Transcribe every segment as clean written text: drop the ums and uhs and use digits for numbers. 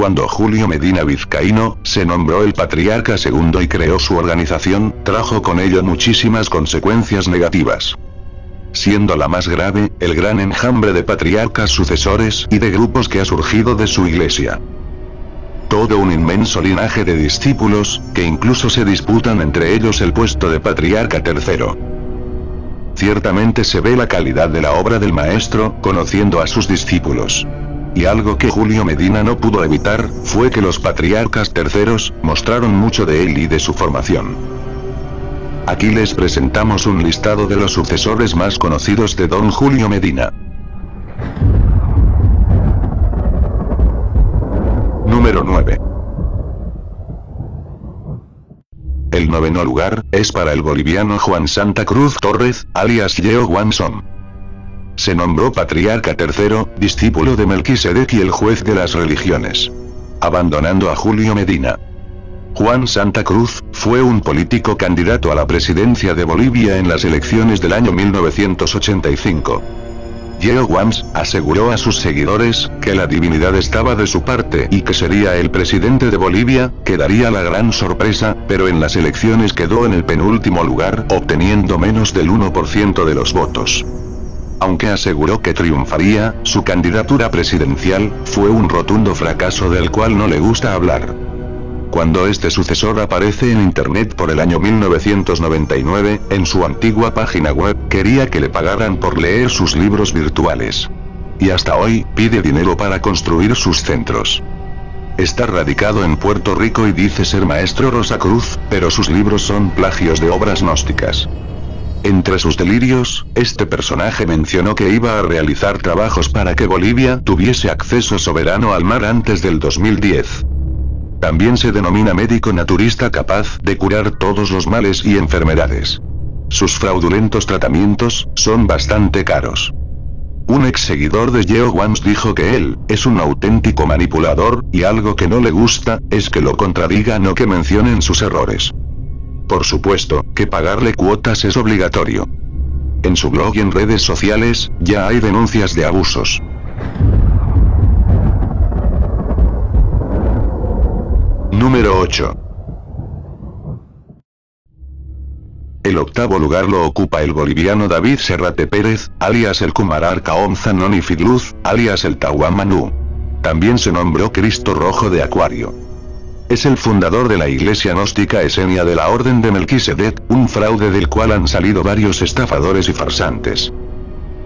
Cuando Julio Medina Vizcaíno se nombró el patriarca segundo y creó su organización, trajo con ello muchísimas consecuencias negativas. Siendo la más grave, el gran enjambre de patriarcas sucesores y de grupos que ha surgido de su iglesia. Todo un inmenso linaje de discípulos, que incluso se disputan entre ellos el puesto de patriarca tercero. Ciertamente se ve la calidad de la obra del maestro, conociendo a sus discípulos. Y algo que Julio Medina no pudo evitar, fue que los patriarcas terceros, mostraron mucho de él y de su formación. Aquí les presentamos un listado de los sucesores más conocidos de don Julio Medina. Número 9. El noveno lugar, es para el boliviano Juan Santa Cruz Torres, alias Yeo Guanzón. Se nombró patriarca tercero, discípulo de Melquisedec y el juez de las religiones. Abandonando a Julio Medina. Juan Santa Cruz, fue un político candidato a la presidencia de Bolivia en las elecciones del año 1985. Yeo Guams, aseguró a sus seguidores, que la divinidad estaba de su parte y que sería el presidente de Bolivia, que daría la gran sorpresa, pero en las elecciones quedó en el penúltimo lugar, obteniendo menos del 1% de los votos. Aunque aseguró que triunfaría, su candidatura presidencial, fue un rotundo fracaso del cual no le gusta hablar. Cuando este sucesor aparece en internet por el año 1999, en su antigua página web, quería que le pagaran por leer sus libros virtuales. Y hasta hoy, pide dinero para construir sus centros. Está radicado en Puerto Rico y dice ser maestro Rosacruz, pero sus libros son plagios de obras gnósticas. Entre sus delirios, este personaje mencionó que iba a realizar trabajos para que Bolivia tuviese acceso soberano al mar antes del 2010. También se denomina médico naturista capaz de curar todos los males y enfermedades. Sus fraudulentos tratamientos son bastante caros. Un ex seguidor de Yeo Guams dijo que él es un auténtico manipulador, y algo que no le gusta es que lo contradigan o que mencionen sus errores. Por supuesto, que pagarle cuotas es obligatorio. En su blog y en redes sociales, ya hay denuncias de abusos. Número 8. El octavo lugar lo ocupa el boliviano David Serrate Pérez, alias el Kumarar Kaom Zanoni Fidluz, alias el Tahuamanú. También se nombró Cristo Rojo de Acuario. Es el fundador de la iglesia gnóstica Esenia de la Orden de Melquisedec, un fraude del cual han salido varios estafadores y farsantes.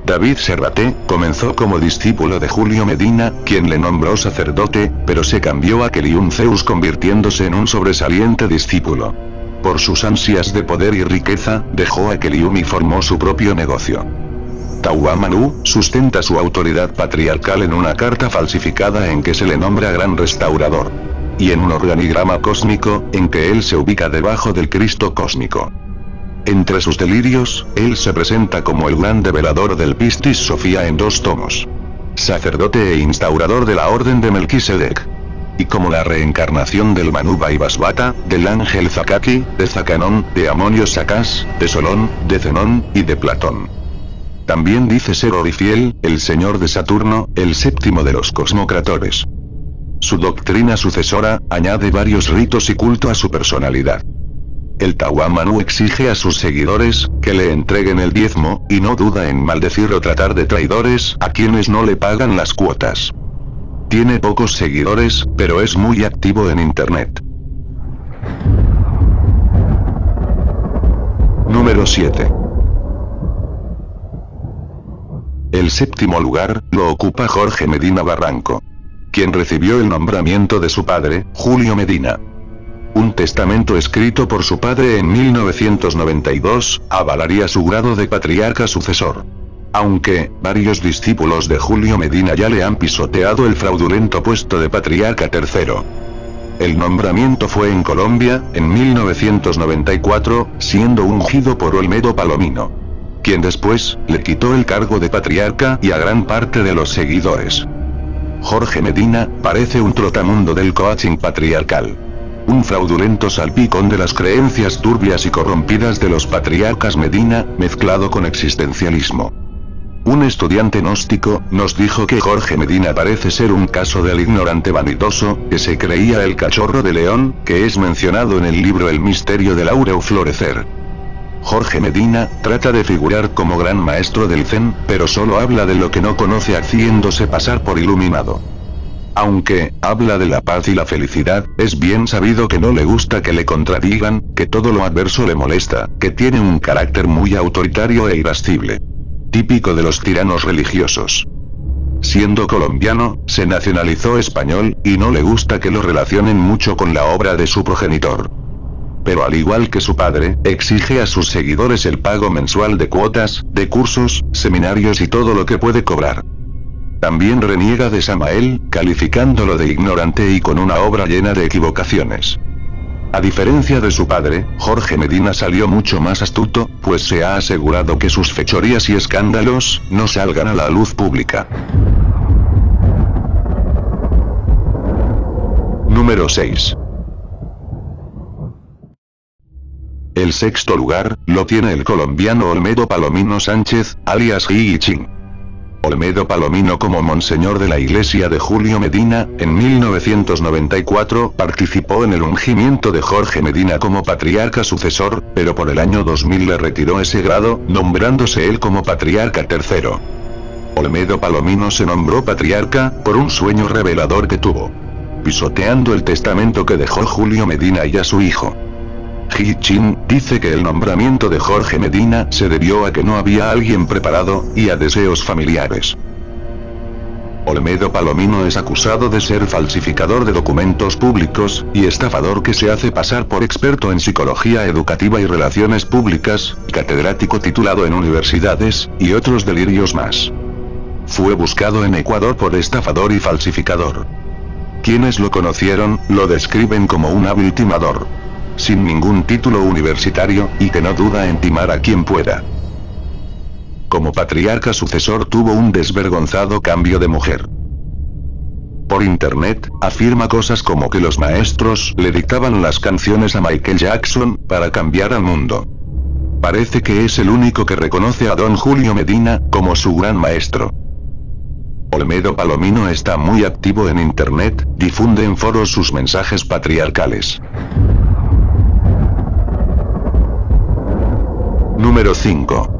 David Serrate, comenzó como discípulo de Julio Medina, quien le nombró sacerdote, pero se cambió a Keliun Zeus convirtiéndose en un sobresaliente discípulo. Por sus ansias de poder y riqueza, dejó a Kelium y formó su propio negocio. Tahuamanú, sustenta su autoridad patriarcal en una carta falsificada en que se le nombra Gran Restaurador. Y en un organigrama cósmico, en que él se ubica debajo del Cristo cósmico. Entre sus delirios, él se presenta como el gran develador del Pistis Sofía en 2 tomos. Sacerdote e instaurador de la Orden de Melquisedec. Y como la reencarnación del Manú Vaivasvata, del ángel Zakaki, de Zacanón, de Amonio Sacás, de Solón, de Zenón, y de Platón. También dice ser Orifiel, el señor de Saturno, el séptimo de los cosmocratores. Su doctrina sucesora, añade varios ritos y culto a su personalidad. El Tahuamanú exige a sus seguidores, que le entreguen el diezmo, y no duda en maldecir o tratar de traidores a quienes no le pagan las cuotas. Tiene pocos seguidores, pero es muy activo en internet. Número 7. El séptimo lugar, lo ocupa Jorge Medina Barranco, quien recibió el nombramiento de su padre, Julio Medina. Un testamento escrito por su padre en 1992, avalaría su grado de patriarca sucesor. Aunque, varios discípulos de Julio Medina ya le han pisoteado el fraudulento puesto de patriarca tercero. El nombramiento fue en Colombia, en 1994, siendo ungido por Olmedo Palomino, quien después, le quitó el cargo de patriarca y a gran parte de los seguidores. Jorge Medina, parece un trotamundo del coaching patriarcal. Un fraudulento salpicón de las creencias turbias y corrompidas de los patriarcas Medina, mezclado con existencialismo. Un estudiante gnóstico, nos dijo que Jorge Medina parece ser un caso del ignorante vanidoso, que se creía el cachorro de león, que es mencionado en el libro El misterio del áureo florecer. Jorge Medina, trata de figurar como gran maestro del Zen, pero solo habla de lo que no conoce haciéndose pasar por iluminado. Aunque, habla de la paz y la felicidad, es bien sabido que no le gusta que le contradigan, que todo lo adverso le molesta, que tiene un carácter muy autoritario e irascible. Típico de los tiranos religiosos. Siendo colombiano, se nacionalizó español, y no le gusta que lo relacionen mucho con la obra de su progenitor. Pero al igual que su padre, exige a sus seguidores el pago mensual de cuotas, de cursos, seminarios y todo lo que puede cobrar. También reniega de Samael, calificándolo de ignorante y con una obra llena de equivocaciones. A diferencia de su padre, Jorge Medina salió mucho más astuto, pues se ha asegurado que sus fechorías y escándalos no salgan a la luz pública. Número 6. El sexto lugar, lo tiene el colombiano Olmedo Palomino Sánchez, alias Higi Chin. Olmedo Palomino como monseñor de la iglesia de Julio Medina, en 1994 participó en el ungimiento de Jorge Medina como patriarca sucesor, pero por el año 2000 le retiró ese grado, nombrándose él como patriarca tercero. Olmedo Palomino se nombró patriarca, por un sueño revelador que tuvo. Pisoteando el testamento que dejó Julio Medina y a su hijo. Higi Chin dice que el nombramiento de Jorge Medina se debió a que no había alguien preparado, y a deseos familiares. Olmedo Palomino es acusado de ser falsificador de documentos públicos, y estafador que se hace pasar por experto en psicología educativa y relaciones públicas, catedrático titulado en universidades, y otros delirios más. Fue buscado en Ecuador por estafador y falsificador. Quienes lo conocieron, lo describen como un hábil timador. Sin ningún título universitario, y que no duda en timar a quien pueda. Como patriarca sucesor tuvo un desvergonzado cambio de mujer. Por internet, afirma cosas como que los maestros le dictaban las canciones a Michael Jackson, para cambiar al mundo. Parece que es el único que reconoce a don Julio Medina, como su gran maestro. Olmedo Palomino está muy activo en internet, difunde en foros sus mensajes patriarcales. Número 5.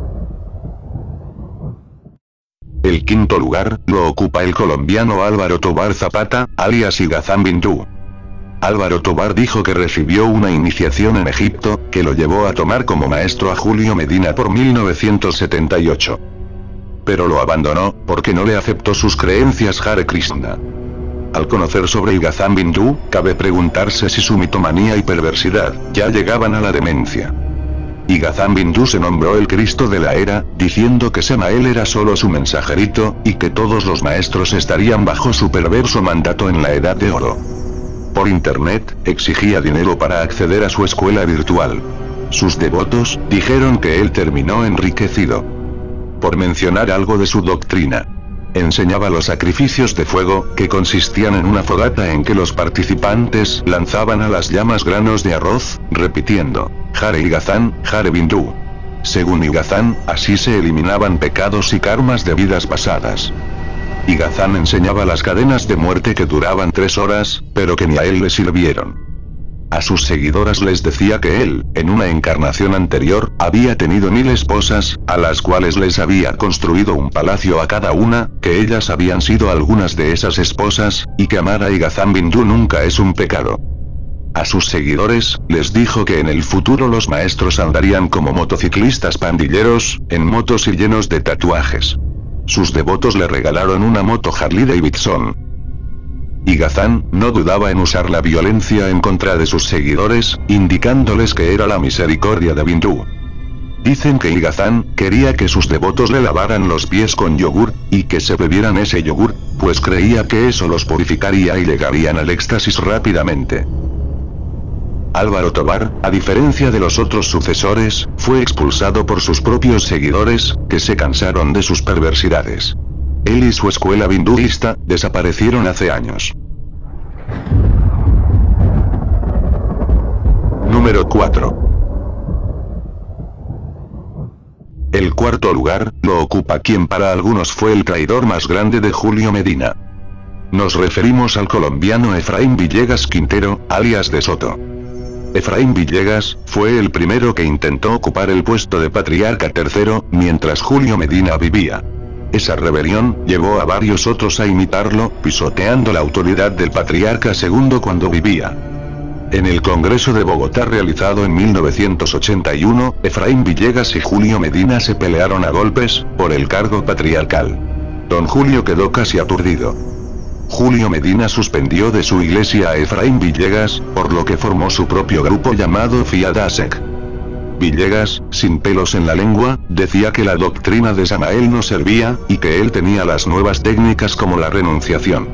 El quinto lugar, lo ocupa el colombiano Álvaro Tobar Zapata, alias Igazán Bindú. Álvaro Tobar dijo que recibió una iniciación en Egipto, que lo llevó a tomar como maestro a Julio Medina por 1978. Pero lo abandonó, porque no le aceptó sus creencias Hare Krishna. Al conocer sobre Igazán Bindú, cabe preguntarse si su mitomanía y perversidad ya llegaban a la demencia. Igazán Bindú se nombró el Cristo de la era, diciendo que Samael era solo su mensajerito, y que todos los maestros estarían bajo su perverso mandato en la Edad de Oro. Por internet, exigía dinero para acceder a su escuela virtual. Sus devotos dijeron que él terminó enriquecido. Por mencionar algo de su doctrina. Enseñaba los sacrificios de fuego, que consistían en una fogata en que los participantes lanzaban a las llamas granos de arroz, repitiendo, Hare Igazán, Hare Bindú. Según Igazán, así se eliminaban pecados y karmas de vidas pasadas. Igazán enseñaba las cadenas de muerte que duraban 3 horas, pero que ni a él le sirvieron. A sus seguidoras les decía que él, en una encarnación anterior, había tenido 1000 esposas, a las cuales les había construido un palacio a cada una, que ellas habían sido algunas de esas esposas, y que amar a Igazán Bindú nunca es un pecado. A sus seguidores, les dijo que en el futuro los maestros andarían como motociclistas pandilleros, en motos y llenos de tatuajes. Sus devotos le regalaron una moto Harley Davidson. Igazán no dudaba en usar la violencia en contra de sus seguidores, indicándoles que era la misericordia de Bindú. Dicen que Igazán quería que sus devotos le lavaran los pies con yogur, y que se bebieran ese yogur, pues creía que eso los purificaría y llegarían al éxtasis rápidamente. Álvaro Tobar, a diferencia de los otros sucesores, fue expulsado por sus propios seguidores, que se cansaron de sus perversidades. Él y su escuela hinduista desaparecieron hace años. Número 4. El cuarto lugar, lo ocupa quien para algunos fue el traidor más grande de Julio Medina. Nos referimos al colombiano Efraín Villegas Quintero, alias de Soto. Efraín Villegas fue el primero que intentó ocupar el puesto de patriarca tercero, mientras Julio Medina vivía. Esa rebelión llevó a varios otros a imitarlo, pisoteando la autoridad del patriarca segundo cuando vivía. En el Congreso de Bogotá realizado en 1981, Efraín Villegas y Julio Medina se pelearon a golpes por el cargo patriarcal. Don Julio quedó casi aturdido. Julio Medina suspendió de su iglesia a Efraín Villegas, por lo que formó su propio grupo llamado Fiadasek. Villegas, sin pelos en la lengua, decía que la doctrina de Samael no servía, y que él tenía las nuevas técnicas como la renunciación.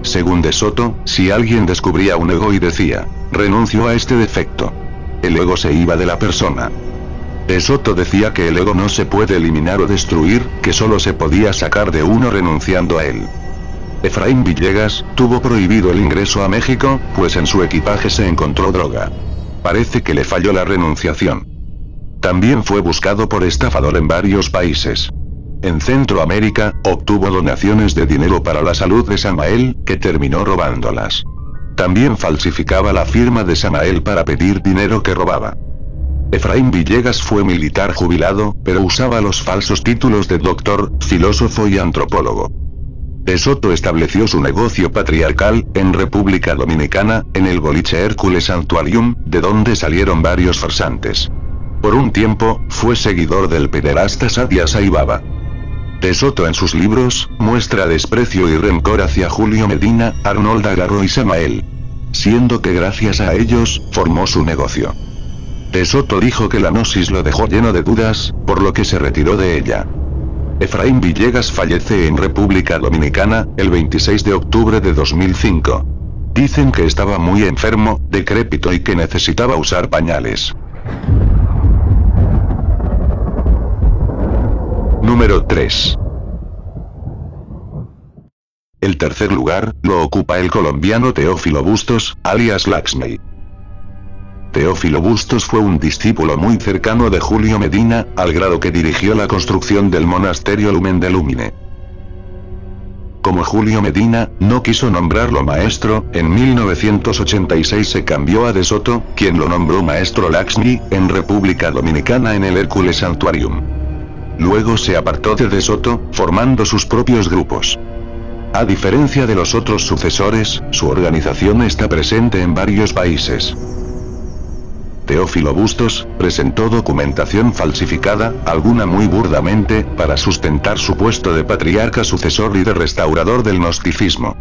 Según De Soto, si alguien descubría un ego y decía, renuncio a este defecto, el ego se iba de la persona. De Soto decía que el ego no se puede eliminar o destruir, que solo se podía sacar de uno renunciando a él. Efraín Villegas tuvo prohibido el ingreso a México, pues en su equipaje se encontró droga. Parece que le falló la renunciación. También fue buscado por estafador en varios países. En Centroamérica, obtuvo donaciones de dinero para la salud de Samael, que terminó robándolas. También falsificaba la firma de Samael para pedir dinero que robaba. Efraín Villegas fue militar jubilado, pero usaba los falsos títulos de doctor, filósofo y antropólogo. De Soto estableció su negocio patriarcal, en República Dominicana, en el boliche Hércules Santuarium, de donde salieron varios farsantes. Por un tiempo, fue seguidor del pederasta Sadia Saibaba. De Soto en sus libros, muestra desprecio y rencor hacia Julio Medina, Arnold Agarro y Samael. Siendo que gracias a ellos, formó su negocio. De Soto dijo que la gnosis lo dejó lleno de dudas, por lo que se retiró de ella. Efraín Villegas fallece en República Dominicana, el 26 de octubre de 2005. Dicen que estaba muy enfermo, decrépito y que necesitaba usar pañales. Número 3. El tercer lugar, lo ocupa el colombiano Teófilo Bustos, alias Laxmi. Teófilo Bustos fue un discípulo muy cercano de Julio Medina, al grado que dirigió la construcción del monasterio Lumen de Lumine. Como Julio Medina no quiso nombrarlo maestro, en 1986 se cambió a De Soto, quien lo nombró maestro Laxmi, en República Dominicana en el Hércules Santuarium. Luego se apartó de Soto, formando sus propios grupos. A diferencia de los otros sucesores, su organización está presente en varios países. Teófilo Bustos presentó documentación falsificada, alguna muy burdamente, para sustentar su puesto de patriarca sucesor y de restaurador del gnosticismo.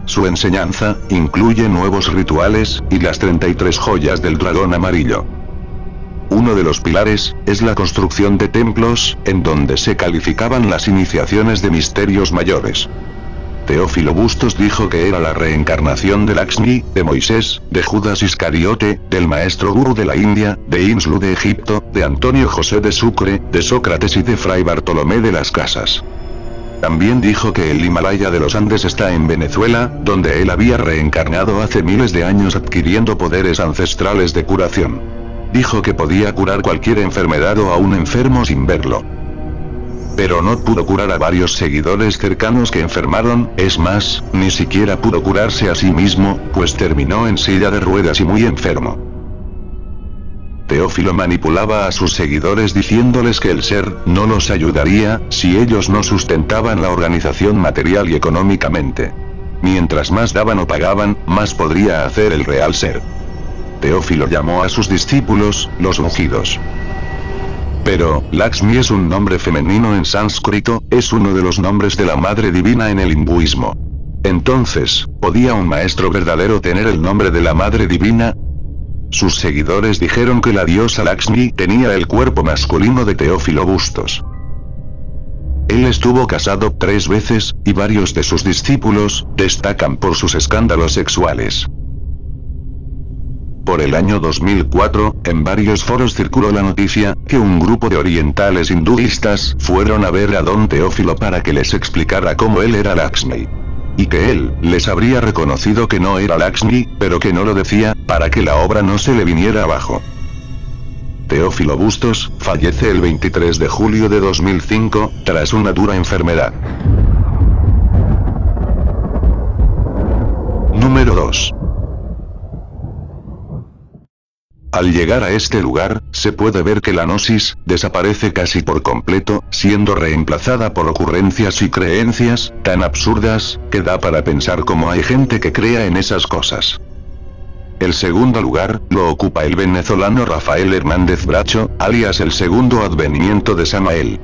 Su enseñanza incluye nuevos rituales y las 33 joyas del dragón amarillo. Uno de los pilares es la construcción de templos, en donde se calificaban las iniciaciones de misterios mayores. Teófilo Bustos dijo que era la reencarnación de Laxmi, de Moisés, de Judas Iscariote, del maestro gurú de la India, de Inslu de Egipto, de Antonio José de Sucre, de Sócrates y de Fray Bartolomé de las Casas. También dijo que el Himalaya de los Andes está en Venezuela, donde él había reencarnado hace miles de años adquiriendo poderes ancestrales de curación. Dijo que podía curar cualquier enfermedad o a un enfermo sin verlo. Pero no pudo curar a varios seguidores cercanos que enfermaron, es más, ni siquiera pudo curarse a sí mismo, pues terminó en silla de ruedas y muy enfermo. Teófilo manipulaba a sus seguidores diciéndoles que el ser no los ayudaría, si ellos no sustentaban la organización material y económicamente. Mientras más daban o pagaban, más podría hacer el real ser. Teófilo llamó a sus discípulos, los ungidos. Pero, Laxmi es un nombre femenino en sánscrito, es uno de los nombres de la Madre Divina en el hinduismo. Entonces, ¿podía un maestro verdadero tener el nombre de la Madre Divina? Sus seguidores dijeron que la diosa Laxmi tenía el cuerpo masculino de Teófilo Bustos. Él estuvo casado 3 veces, y varios de sus discípulos destacan por sus escándalos sexuales. Por el año 2004, en varios foros circuló la noticia, que un grupo de orientales hinduistas fueron a ver a don Teófilo para que les explicara cómo él era Laxmi. Y que él les habría reconocido que no era Laxmi, pero que no lo decía, para que la obra no se le viniera abajo. Teófilo Bustos, fallece el 23 de julio de 2005, tras una dura enfermedad. Número 2. Al llegar a este lugar, se puede ver que la gnosis desaparece casi por completo, siendo reemplazada por ocurrencias y creencias tan absurdas que da para pensar cómo hay gente que crea en esas cosas. El segundo lugar lo ocupa el venezolano Rafael Hernández Bracho, alias el segundo advenimiento de Samael.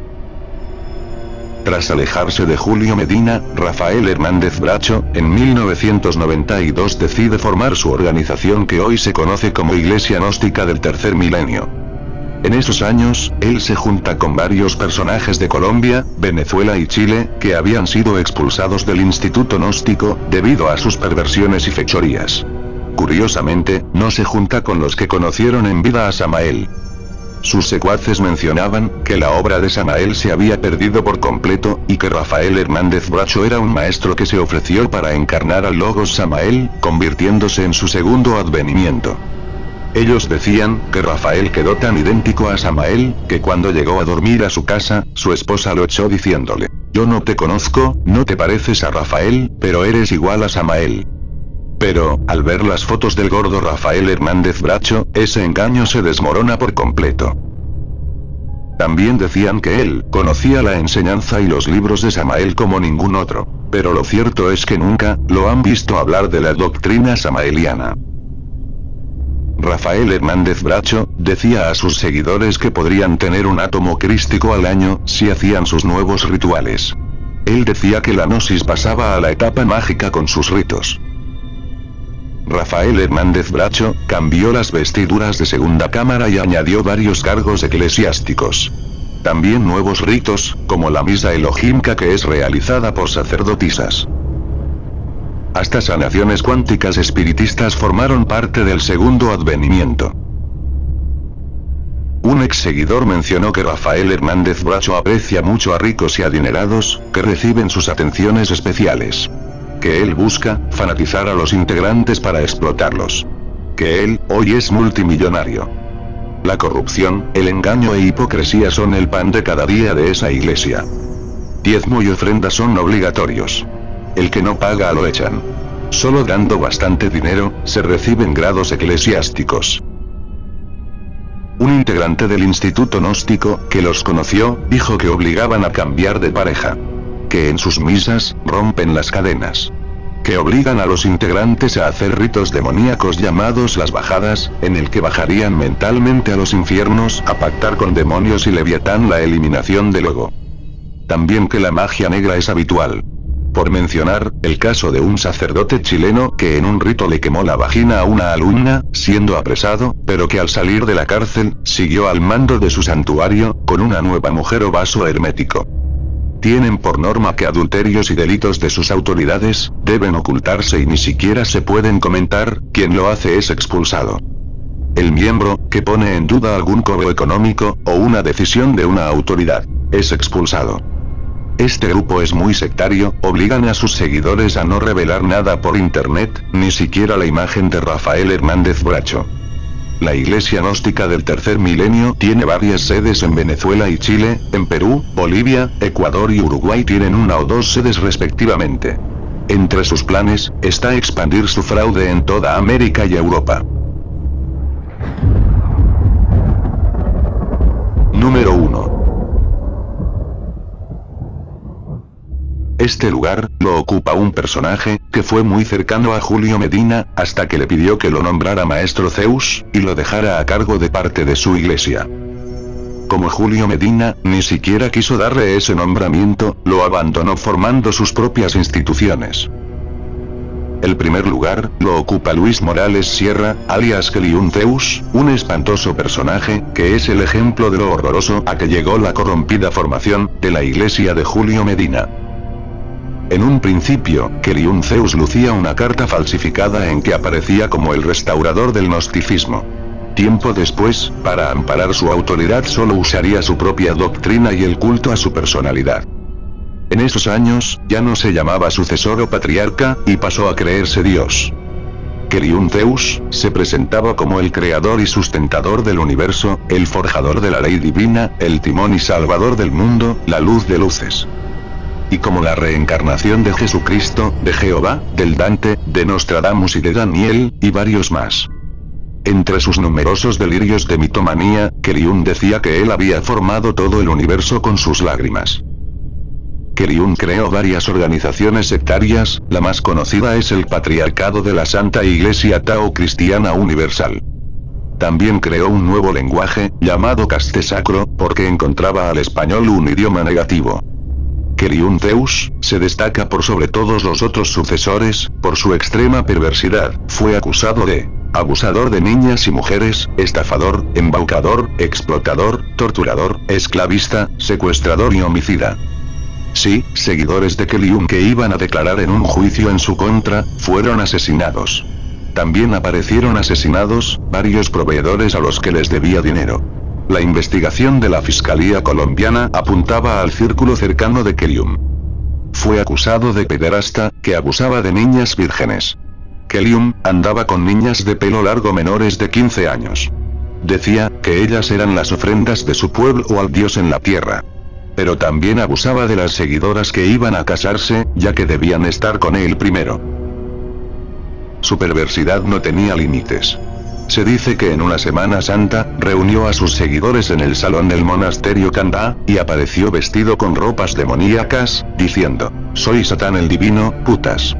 Tras alejarse de Julio Medina, Rafael Hernández Bracho, en 1992 decide formar su organización que hoy se conoce como Iglesia Gnóstica del Tercer Milenio. En esos años, él se junta con varios personajes de Colombia, Venezuela y Chile, que habían sido expulsados del Instituto Gnóstico, debido a sus perversiones y fechorías. Curiosamente, no se junta con los que conocieron en vida a Samael. Sus secuaces mencionaban que la obra de Samael se había perdido por completo, y que Rafael Hernández Bracho era un maestro que se ofreció para encarnar al Logos Samael, convirtiéndose en su segundo advenimiento. Ellos decían que Rafael quedó tan idéntico a Samael, que cuando llegó a dormir a su casa, su esposa lo echó diciéndole: "Yo no te conozco, no te pareces a Rafael, pero eres igual a Samael". Pero, al ver las fotos del gordo Rafael Hernández Bracho, ese engaño se desmorona por completo. También decían que él conocía la enseñanza y los libros de Samael como ningún otro, pero lo cierto es que nunca lo han visto hablar de la doctrina samaeliana. Rafael Hernández Bracho decía a sus seguidores que podrían tener un átomo crístico al año si hacían sus nuevos rituales. Él decía que la gnosis pasaba a la etapa mágica con sus ritos. Rafael Hernández Bracho cambió las vestiduras de segunda cámara y añadió varios cargos eclesiásticos. También nuevos ritos, como la misa elohimca que es realizada por sacerdotisas. Hasta sanaciones cuánticas espiritistas formaron parte del segundo advenimiento. Un ex seguidor mencionó que Rafael Hernández Bracho aprecia mucho a ricos y adinerados, que reciben sus atenciones especiales. Que él busca fanatizar a los integrantes para explotarlos. Que él, hoy es multimillonario. La corrupción, el engaño e hipocresía son el pan de cada día de esa iglesia. Diezmo y ofrenda son obligatorios. El que no paga lo echan. Solo dando bastante dinero, se reciben grados eclesiásticos. Un integrante del Instituto Gnóstico, que los conoció, dijo que obligaban a cambiar de pareja. Que en sus misas, rompen las cadenas. Que obligan a los integrantes a hacer ritos demoníacos llamados las bajadas, en el que bajarían mentalmente a los infiernos a pactar con demonios y Leviatán la eliminación del ego. También que la magia negra es habitual. Por mencionar, el caso de un sacerdote chileno que en un rito le quemó la vagina a una alumna, siendo apresado, pero que al salir de la cárcel, siguió al mando de su santuario, con una nueva mujer o vaso hermético. Tienen por norma que adulterios y delitos de sus autoridades, deben ocultarse y ni siquiera se pueden comentar, quien lo hace es expulsado. El miembro, que pone en duda algún cobro económico, o una decisión de una autoridad, es expulsado. Este grupo es muy sectario, obligan a sus seguidores a no revelar nada por internet, ni siquiera la imagen de Rafael Hernández Bracho. La Iglesia Gnóstica del Tercer Milenio tiene varias sedes en Venezuela y Chile, en Perú, Bolivia, Ecuador y Uruguay tienen una o dos sedes respectivamente. Entre sus planes, está expandir su fraude en toda América y Europa. Número 1. Este lugar lo ocupa un personaje que fue muy cercano a Julio Medina, hasta que le pidió que lo nombrara Maestro Zeus, y lo dejara a cargo de parte de su iglesia. Como Julio Medina ni siquiera quiso darle ese nombramiento, lo abandonó formando sus propias instituciones. El primer lugar lo ocupa Luis Morales Sierra, alias Keliun Zeus, un espantoso personaje que es el ejemplo de lo horroroso a que llegó la corrompida formación de la iglesia de Julio Medina. En un principio, Keliun Zeus lucía una carta falsificada en que aparecía como el restaurador del gnosticismo. Tiempo después, para amparar su autoridad solo usaría su propia doctrina y el culto a su personalidad. En esos años, ya no se llamaba sucesor o patriarca, y pasó a creerse Dios. Keriun Zeus se presentaba como el creador y sustentador del universo, el forjador de la ley divina, el timón y salvador del mundo, la luz de luces. Y como la reencarnación de Jesucristo, de Jehová, del Dante, de Nostradamus y de Daniel, y varios más. Entre sus numerosos delirios de mitomanía, Keriun decía que él había formado todo el universo con sus lágrimas. Keriun creó varias organizaciones sectarias, la más conocida es el Patriarcado de la Santa Iglesia Tao Cristiana Universal. También creó un nuevo lenguaje, llamado Caste Sacro, porque encontraba al español un idioma negativo. Keriun Zeus se destaca por sobre todos los otros sucesores, por su extrema perversidad. Fue acusado de abusador de niñas y mujeres, estafador, embaucador, explotador, torturador, esclavista, secuestrador y homicida. Sí, seguidores de Keriun que iban a declarar en un juicio en su contra, fueron asesinados. También aparecieron asesinados varios proveedores a los que les debía dinero. La investigación de la Fiscalía colombiana apuntaba al círculo cercano de Keriun. Fue acusado de pederasta, que abusaba de niñas vírgenes. Keriun andaba con niñas de pelo largo menores de 15 años. Decía que ellas eran las ofrendas de su pueblo o al dios en la tierra. Pero también abusaba de las seguidoras que iban a casarse, ya que debían estar con él primero. Su perversidad no tenía límites. Se dice que en una Semana Santa, reunió a sus seguidores en el salón del monasterio Kanda, y apareció vestido con ropas demoníacas, diciendo: «Soy Satán el divino, putas».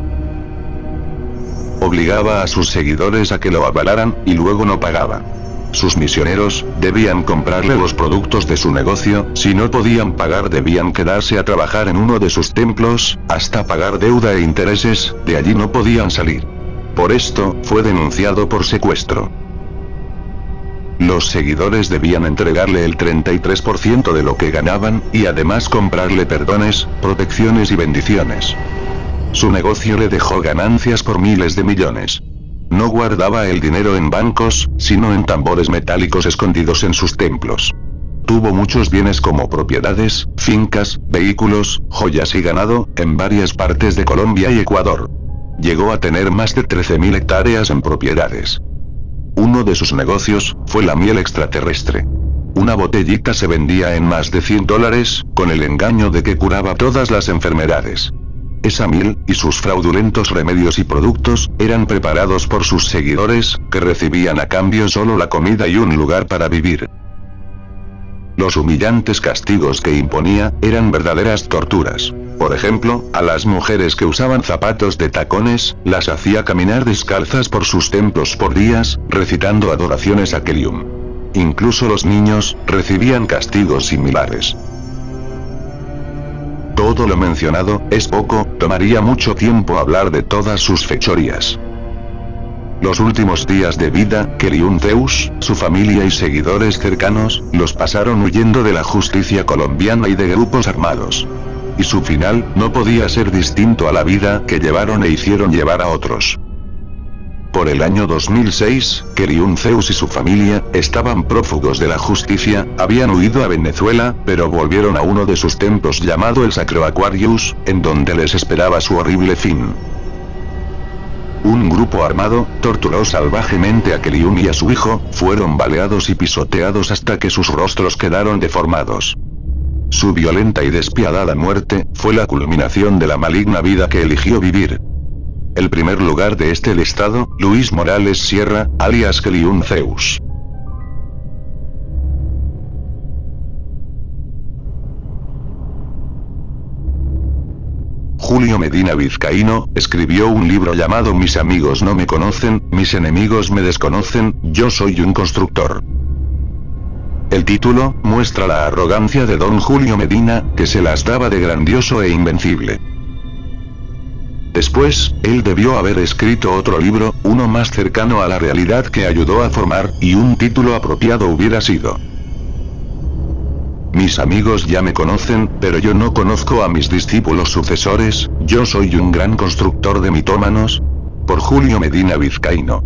Obligaba a sus seguidores a que lo avalaran, y luego no pagaba. Sus misioneros debían comprarle los productos de su negocio, si no podían pagar debían quedarse a trabajar en uno de sus templos, hasta pagar deuda e intereses, de allí no podían salir. Por esto, fue denunciado por secuestro. Los seguidores debían entregarle el 33% de lo que ganaban, y además comprarle perdones, protecciones y bendiciones. Su negocio le dejó ganancias por miles de millones. No guardaba el dinero en bancos, sino en tambores metálicos escondidos en sus templos. Tuvo muchos bienes como propiedades, fincas, vehículos, joyas y ganado, en varias partes de Colombia y Ecuador. Llegó a tener más de 13.000 hectáreas en propiedades. Uno de sus negocios fue la miel extraterrestre. Una botellita se vendía en más de $100, con el engaño de que curaba todas las enfermedades. Esa miel, y sus fraudulentos remedios y productos, eran preparados por sus seguidores, que recibían a cambio solo la comida y un lugar para vivir. Los humillantes castigos que imponía, eran verdaderas torturas. Por ejemplo, a las mujeres que usaban zapatos de tacones, las hacía caminar descalzas por sus templos por días, recitando adoraciones a Keriun. Incluso los niños, recibían castigos similares. Todo lo mencionado, es poco, tomaría mucho tiempo hablar de todas sus fechorías. Los últimos días de vida, Keriun Zeus, su familia y seguidores cercanos, los pasaron huyendo de la justicia colombiana y de grupos armados. Y su final, no podía ser distinto a la vida que llevaron e hicieron llevar a otros. Por el año 2006, Keriun Zeus y su familia, estaban prófugos de la justicia, habían huido a Venezuela, pero volvieron a uno de sus templos llamado el Sacro Aquarius, en donde les esperaba su horrible fin. Un grupo armado, torturó salvajemente a Keriun y a su hijo, fueron baleados y pisoteados hasta que sus rostros quedaron deformados. Su violenta y despiadada muerte, fue la culminación de la maligna vida que eligió vivir. El primer lugar de este listado, Luis Morales Sierra, alias Keriun Zeus. Julio Medina Vizcaíno, escribió un libro llamado Mis amigos no me conocen, mis enemigos me desconocen, yo soy un constructor. El título, muestra la arrogancia de don Julio Medina, que se las daba de grandioso e invencible. Después, él debió haber escrito otro libro, uno más cercano a la realidad que ayudó a formar, y un título apropiado hubiera sido: Mis amigos ya me conocen, pero yo no conozco a mis discípulos sucesores, yo soy un gran constructor de mitómanos. Por Julio Medina Vizcaíno.